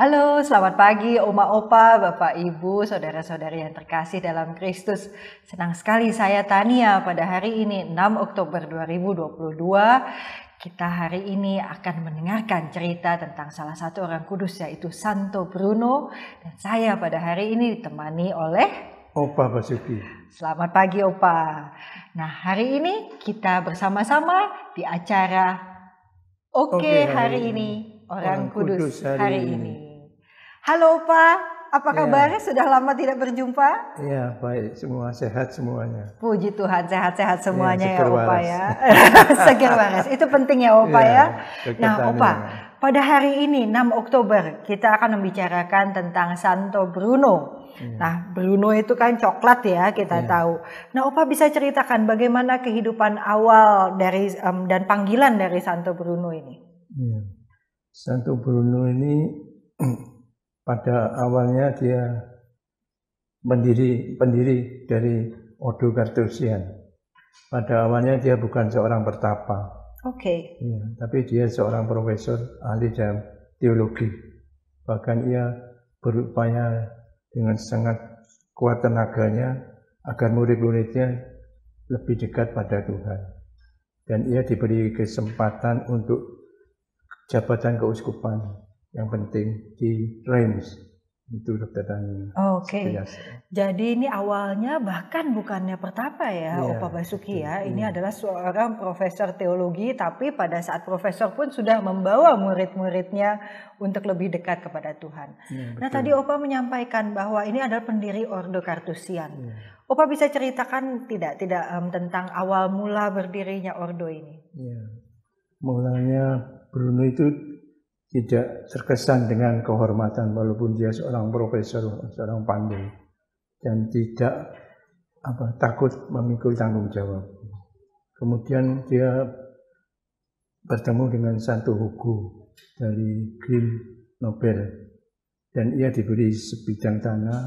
Halo, selamat pagi Oma Opa, Bapak Ibu, saudara-saudari yang terkasih dalam Kristus. Senang sekali saya Tania pada hari ini 6 Oktober 2022. Kita hari ini akan mendengarkan cerita tentang salah satu orang kudus yaitu Santo Bruno. Dan saya pada hari ini ditemani oleh Opa Basuki. Selamat pagi Opa. Nah hari ini kita bersama-sama di acara Oke hari ini. Orang Kudus hari ini. Halo Pak, apa kabarnya? Sudah lama tidak berjumpa? Iya, baik semua, sehat semuanya. Puji Tuhan, sehat-sehat semuanya ya Opa waras. Ya. Seger waras, itu penting ya Opa ya. Nah Opa, pada hari ini 6 Oktober kita akan membicarakan tentang Santo Bruno. Nah Bruno itu kan coklat ya kita tahu. Nah Opa bisa ceritakan bagaimana kehidupan awal dari dan panggilan dari Santo Bruno ini? Santo Bruno ini pada awalnya dia pendiri dari Ordo Carthusian. Pada awalnya dia bukan seorang pertapa. Oke. Tapi dia seorang profesor ahli dalam teologi. Bahkan ia berupaya dengan sangat kuat tenaganya agar murid-muridnya lebih dekat pada Tuhan. Dan ia diberi kesempatan untuk jabatan keuskupan yang penting di Reims itu Dr. Tani. Oke. Jadi ini awalnya bahkan bukannya pertapa ya, Opa Basuki ya. Ini adalah seorang profesor teologi, tapi pada saat profesor pun sudah membawa murid-muridnya untuk lebih dekat kepada Tuhan. Nah tadi Opa menyampaikan bahwa ini adalah pendiri Ordo Carthusian. Opa bisa ceritakan tidak tentang awal mula berdirinya Ordo ini? Mulanya Bruno itu tidak terkesan dengan kehormatan walaupun dia seorang profesor, seorang pandai, dan tidak takut memikul tanggung jawab. Kemudian dia bertemu dengan Santo Hugo dari Grenoble dan ia diberi sebidang tanah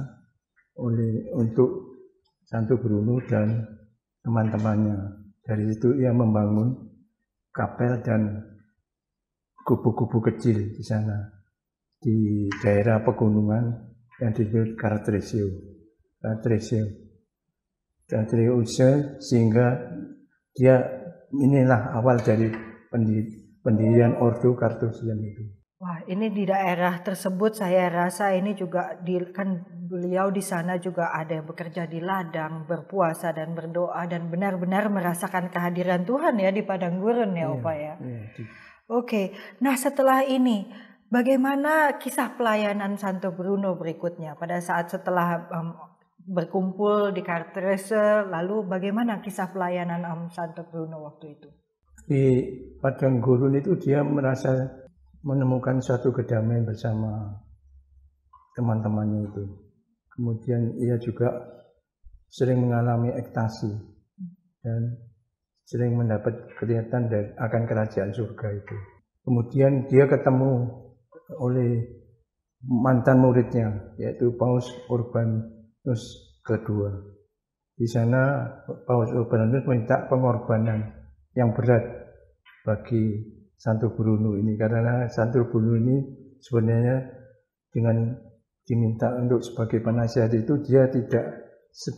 untuk Santo Bruno dan teman-temannya. Dari itu ia membangun kapel dan kubu-kubu kecil di sana di daerah pegunungan yang disebut Cartresio sehingga inilah awal dari pendirian Ordo Carthusian itu. Wah, ini di daerah tersebut saya rasa ini juga kan beliau di sana juga ada yang bekerja di ladang, berpuasa dan berdoa dan benar-benar merasakan kehadiran Tuhan ya di padang gurun ya Opa ya. Oke, nah setelah ini bagaimana kisah pelayanan Santo Bruno berikutnya pada saat setelah berkumpul di Carthrese, lalu bagaimana kisah pelayanan Santo Bruno waktu itu? Di padang gurun itu dia merasa menemukan suatu kedamaian bersama teman-temannya itu. Kemudian ia juga sering mengalami ekstasi dan sering mendapat kelihatan akan kerajaan surga itu. Kemudian dia ketemu oleh mantan muridnya, yaitu Paus Urbanus II. Di sana Paus Urbanus minta pengorbanan yang berat bagi Santo Bruno ini, karena Santo Bruno ini sebenarnya dengan diminta untuk sebagai penasihat itu dia tidak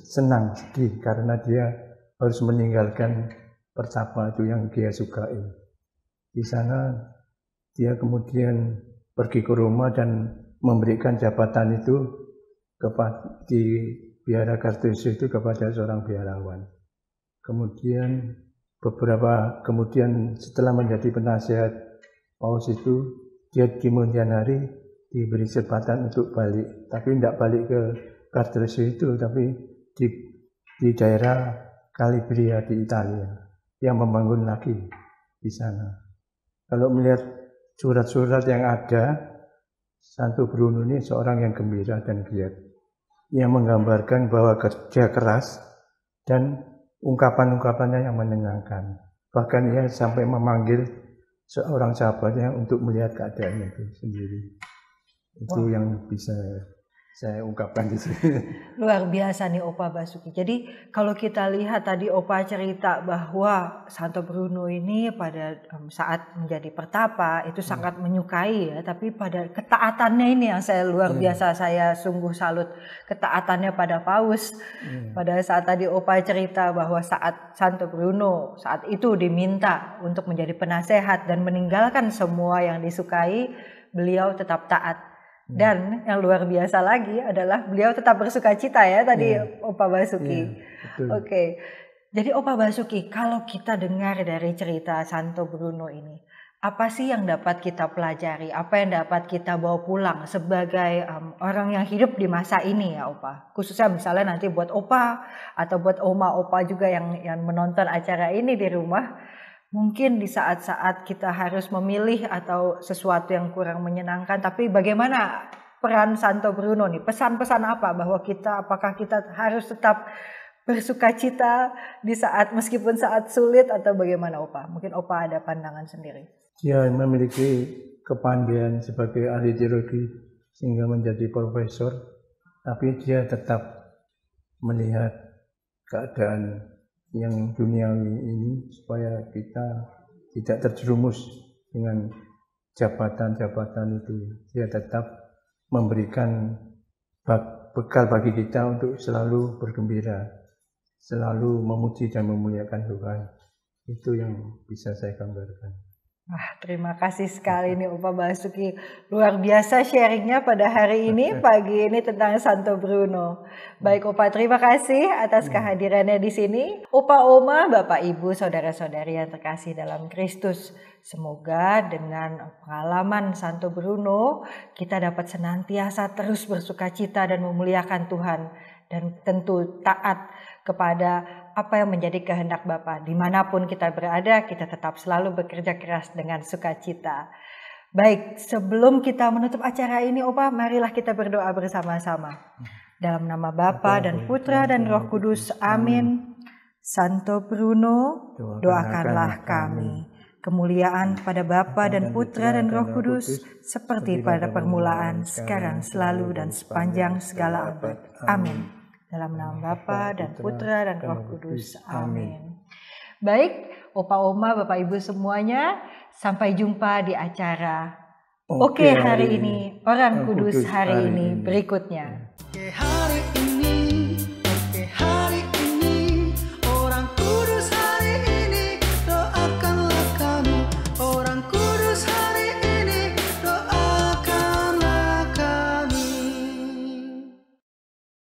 senang, sedih karena dia harus meninggalkan pertapa itu yang dia sukai. Di sana dia kemudian pergi ke Roma dan memberikan jabatan itu di Biara Carthusian itu kepada seorang biarawan. Kemudian setelah menjadi penasihat Paus itu, dia di kemudian hari diberi kesempatan untuk balik, tapi tidak balik ke Carthusian itu, tapi di daerah Calabria di Italia. Yang membangun lagi di sana. Kalau melihat surat-surat yang ada, Santo Bruno ini seorang yang gembira dan giat. Ia menggambarkan bahwa kerja keras dan ungkapan-ungkapannya yang menenangkan. Bahkan ia sampai memanggil seorang sahabatnya untuk melihat keadaannya itu sendiri. Itu yang bisa saya ungkapkan di sini. Luar biasa nih Opa Basuki. Jadi kalau kita lihat tadi Opa cerita bahwa Santo Bruno ini pada saat menjadi pertapa itu sangat menyukai ya, tapi pada ketaatannya ini yang saya luar biasa, saya sungguh salut ketaatannya pada Paus. Pada saat tadi Opa cerita bahwa saat Santo Bruno saat itu diminta untuk menjadi penasehat dan meninggalkan semua yang disukai, beliau tetap taat. Dan yang luar biasa lagi adalah beliau tetap bersuka cita ya tadi Opa Basuki. Oke. Jadi Opa Basuki, kalau kita dengar dari cerita Santo Bruno ini, apa sih yang dapat kita pelajari? Apa yang dapat kita bawa pulang sebagai orang yang hidup di masa ini ya Opa? Khususnya misalnya nanti buat Opa atau buat Oma Opa juga yang menonton acara ini di rumah. Mungkin di saat-saat kita harus memilih atau sesuatu yang kurang menyenangkan, tapi bagaimana peran Santo Bruno nih? Pesan-pesan apa bahwa apakah kita harus tetap bersuka cita di saat meskipun saat sulit atau bagaimana Opa? Mungkin Opa ada pandangan sendiri. Dia memiliki kepandaian sebagai ahli teologi sehingga menjadi profesor, tapi dia tetap melihat keadaan yang duniawi ini supaya kita tidak terjerumus dengan jabatan-jabatan itu. Dia tetap memberikan bekal bagi kita untuk selalu bergembira, selalu memuji dan memuliakan Tuhan. Itu yang bisa saya gambarkan. Wah, terima kasih sekali nih Opa Basuki. Luar biasa sharingnya pada hari ini, pagi ini tentang Santo Bruno. Baik Opa, terima kasih atas kehadirannya di sini. Opa, Oma, Bapak, Ibu, Saudara-saudari yang terkasih dalam Kristus. Semoga dengan pengalaman Santo Bruno, kita dapat senantiasa terus bersuka cita dan memuliakan Tuhan. Dan tentu taat kepada apa yang menjadi kehendak Bapa. Dimanapun kita berada, kita tetap selalu bekerja keras dengan sukacita. Baik, sebelum kita menutup acara ini, Opa, marilah kita berdoa bersama-sama. Dalam nama Bapa dan Putra dan Roh Kudus, amin. Santo Bruno, doakanlah kami. Kemuliaan pada Bapa dan Putra dan Roh Kudus, seperti pada permulaan, sekarang, selalu, dan sepanjang segala abad. Amin. Dalam nama Bapa dan Putra dan Roh Kudus. Amin. Baik, Opa, Oma, Bapak, Ibu semuanya, sampai jumpa di acara Oke hari ini, Orang Kudus hari ini berikutnya.